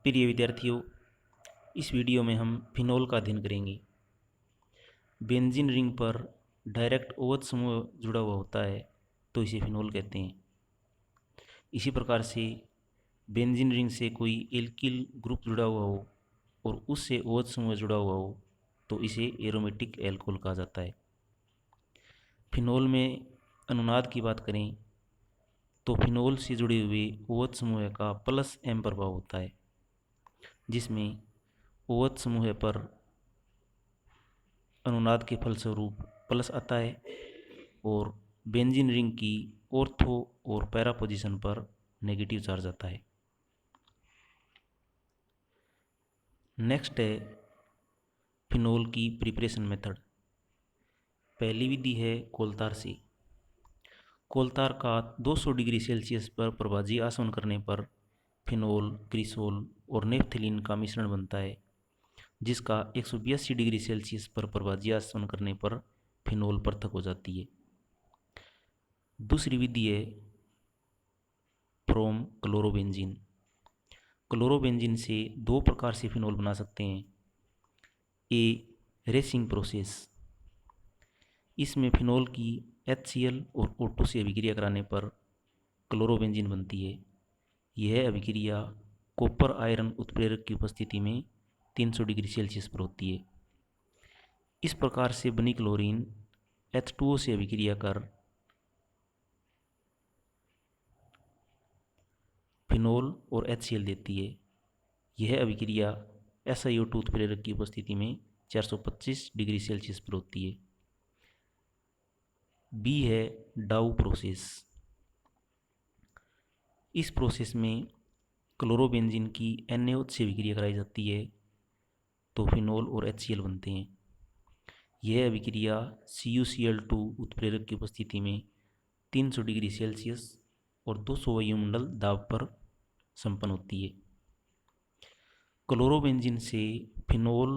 प्रिय विद्यार्थियों, इस वीडियो में हम फिनोल का अध्ययन करेंगे। बेंजीन रिंग पर डायरेक्ट OH समूह जुड़ा हुआ होता है तो इसे फिनोल कहते हैं। इसी प्रकार से बेंजीन रिंग से कोई एल्किल ग्रुप जुड़ा हुआ हो और उससे OH समूह जुड़ा हुआ हो तो इसे एरोमेटिक एल्कोहल कहा जाता है। फिनोल में अनुनाद की बात करें तो फिनोल से जुड़े हुए OH समूह का +M प्रभाव होता है, जिसमें OH समूह पर अनुनाद के फलस्वरूप प्लस आता है और बेंजीन रिंग की ऑर्थो और पैरा पोजीशन पर नेगेटिव चार्ज आता है। नेक्स्ट है फिनोल की प्रिपरेशन मेथड। पहली विधि है कोलतार से। कोलतार का 200 डिग्री सेल्सियस पर प्रभाजी आसवन करने पर फिनोल, ग्लिसरॉल और नेफ्थलीन का मिश्रण बनता है, जिसका 182 डिग्री सेल्सियस पर प्रभाजी आसवन करने पर फिनोल पृथक हो जाती है। दूसरी विधि है फ्रॉम क्लोरोबेंजीन। क्लोरोबेंजीन से दो प्रकार से फिनोल बना सकते हैं। ए, रेसिंग प्रोसेस। इसमें फिनोल की HCl और O2 से अभिक्रिया कराने पर क्लोरोबेंजीन बनती है। यह अभिक्रिया कॉपर आयरन उत्प्रेरक की उपस्थिति में 300 डिग्री सेल्सियस पर होती है। इस प्रकार से बनी क्लोरीन H2O से अभिक्रिया कर फिनोल और HCl देती है। यह अभिक्रिया SiO2 उत्प्रेरक की उपस्थिति में 425 डिग्री सेल्सियस पर होती है। बी है डाउ प्रोसेस। इस प्रोसेस में क्लोरोबेंजीन की NaOH से अभिक्रिया कराई जाती है तो फिनोल और HCl बनते हैं। यह अभिक्रिया CuCl2 उत्प्रेरक की उपस्थिति में 300 डिग्री सेल्सियस और 200 वायुमंडल दाब पर संपन्न होती है। क्लोरोबेंजीन से फिनोल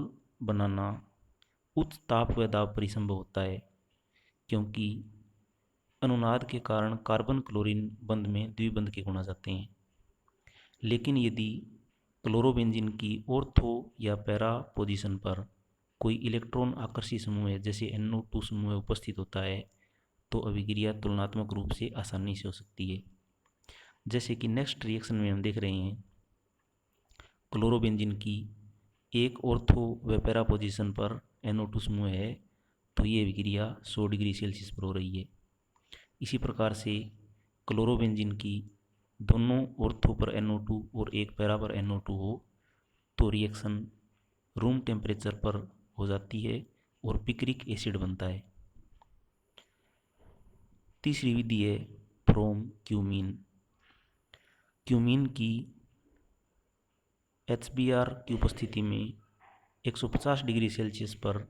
बनाना उच्च ताप व दाब पर ही संभव होता है, क्योंकि अनुनाद के कारण कार्बन क्लोरीन बंध में द्विबंध के गुण आ जाते हैं। लेकिन यदि क्लोरोबेंजीन की ऑर्थो या पैरा पोजीशन पर कोई इलेक्ट्रॉन आकर्षी समूह है, जैसे NO2 समूह उपस्थित होता है, तो अभिक्रिया तुलनात्मक रूप से आसानी से हो सकती है। जैसे कि नेक्स्ट रिएक्शन में हम देख रहे हैं, क्लोरोबेंजीन की एक ऑर्थो व पैरा पोजीशन पर NO2 समूह है तो ये अभिक्रिया 100 डिग्री सेल्सियस पर हो रही है। इसी प्रकार से क्लोरोबेंजीन की दोनों ऑर्थो पर NO2 और एक पैरा पर NO2 हो तो रिएक्शन रूम टेम्परेचर पर हो जाती है और पिक्रिक एसिड बनता है। तीसरी विधि है फ्रॉम क्यूमीन। क्यूमीन की HBr की उपस्थिति में 150 डिग्री सेल्सियस पर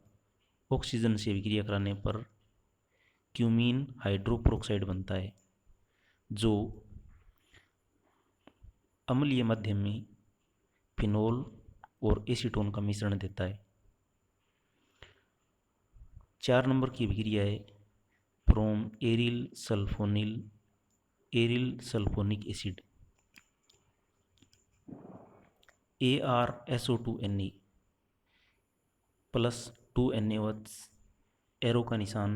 ऑक्सीजन से अभिक्रिया कराने पर क्यूमीन हाइड्रोपेरोक्साइड बनता है, जो अम्लीय माध्यम में फिनोल और एसीटोन का मिश्रण देता है। 4 नंबर की अभिक्रिया है from aryl sulphonic acid. ArSO2Na plus 2NaOH, arrow का निशान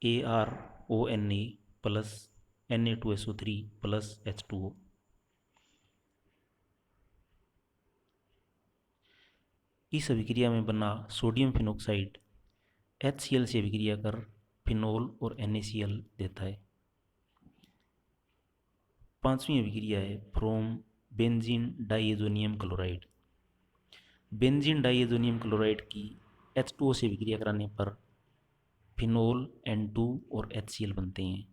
ArONa plus Na2SO3 plus H2O। इस अभिक्रिया में बना सोडियम फिनोक्साइड HCl से अभिक्रिया कर फिनोल और NaCl देता है। पांचवी अभिक्रिया है from benzene diazonium chloride. Benzene diazonium chloride की H2O से अभिक्रिया कराने पर फिनोल N2 और HCl बनते हैं।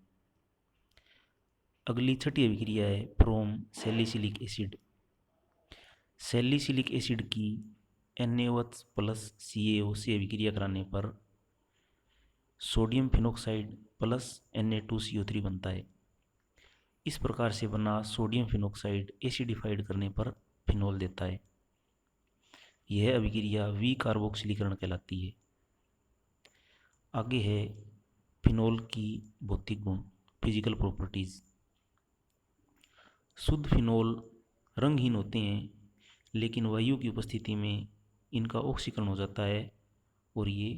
अगली छठी अभिक्रिया है from salicylic acid. Salicylic acid की NaOH प्लस CaO से अभिक्रिया कराने पर सोडियम फिनोक्साइड प्लस Na2CO3 बनता है। इस प्रकार से बना सोडियम फिनोक्साइड एसिडिफाइड करने पर फिनोल देता है। यह अभिक्रिया विकार्बोक्सिलीकरण कहलाती है। आगे है फिनोल की भौतिक गुण, फिजिकल प्रॉपर्टीज। शुद्ध फिनोल रंगहीन होते हैं, लेकिन वायु की उपस्थिति में इनका ऑक्सीकरण हो जाता है और ये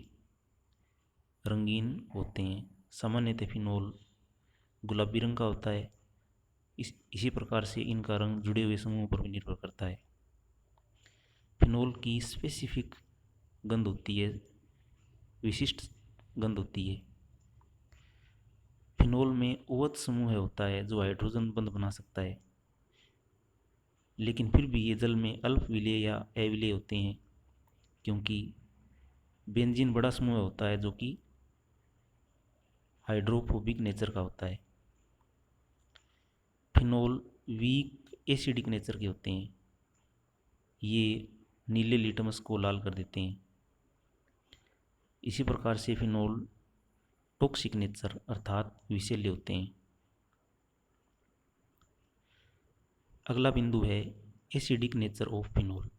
रंगीन होते हैं। सामान्यतः फिनोल गुलाबी रंग का होता है। इसी प्रकार से इनका रंग जुड़े हुए समूहों पर भी निर्भर करता है। फिनोल की स्पेसिफिक गंध होती है, विशिष्ट गंध होती है। फिनोल में OH समूह होता है जो हाइड्रोजन बंध बना सकता है, लेकिन फिर भी ये जल में अल्प विलेय या अविलेय होते हैं, क्योंकि बेंजीन बड़ा समूह होता है जो कि हाइड्रोफोबिक नेचर का होता है। फिनोल वीक एसिडिक नेचर के होते हैं। ये नीले लिटमस को लाल कर देते हैं। इसी प्रकार से फिनोल टॉक्सिक नेचर अर्थात विषैले होते हैं। अगला बिंदु है acidic nature of phenol.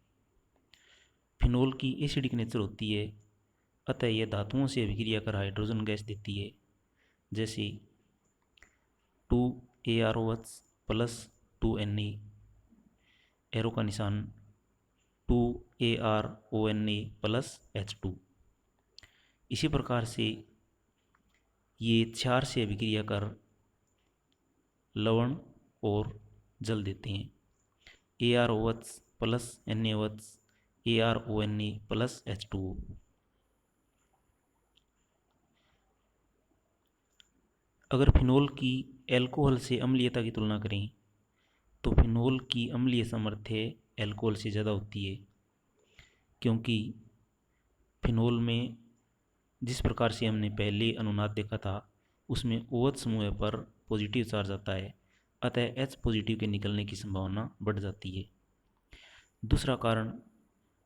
Phenol की एसिडिक नेचर होती है, अतः यह धातुओं से अभिक्रिया कर हाइड्रोजन गैस देती है, जैसे 2AROH प्लस 2Na, एरो का निशान 2ARONA प्लस H2। इसी प्रकार से ये क्षार से अभिक्रिया कर लवण और जल देते हैं। AROH plus NaOH ARONA plus H2O। अगर फिनोल की एल्कोहल से अम्लीयता की तुलना करें तो फिनोल की अम्लीय सामर्थ्य एल्कोहल से ज़्यादा होती है, क्योंकि फिनोल में जिस प्रकार से हमने पहले अनुनाद देखा था उसमें OH समूह पर पॉजिटिव चार्ज आता है, अतः H पॉजिटिव के निकलने की संभावना बढ़ जाती है। दूसरा कारण,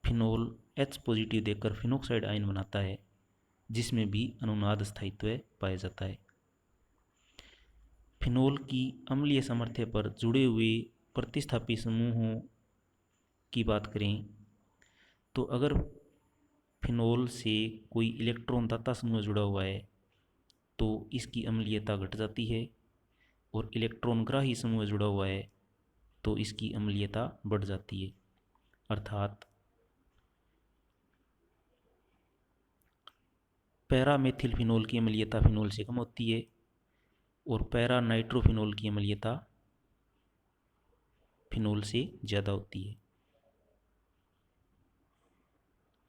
फिनोल H पॉजिटिव देकर फिनोक्साइड आयन बनाता है, जिसमें भी अनुनाद स्थायित्व पाया जाता है। फिनोल की अम्लीय सामर्थ्य पर जुड़े हुए प्रतिस्थापी समूहों की बात करें तो अगर फिनोल से कोई इलेक्ट्रॉन दाता समूह जुड़ा हुआ है तो इसकी अम्लीयता घट जाती है, और इलेक्ट्रॉन ग्राही समूह जुड़ा हुआ है तो इसकी अम्लीयता बढ़ जाती है। अर्थात पैरा मेथिल फिनोल की अम्लीयता फिनोल से कम होती है और पैरा नाइट्रोफिनोल की अम्लीयता फिनोल से ज़्यादा होती है।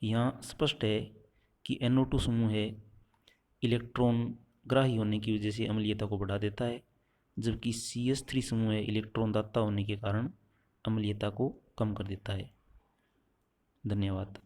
यहाँ स्पष्ट है कि NO2 समूह है इलेक्ट्रॉन ग्राही होने की वजह से अम्लीयता को बढ़ा देता है, जबकि CH3 समूह है इलेक्ट्रॉन दाता होने के कारण अम्लीयता को कम कर देता है। धन्यवाद।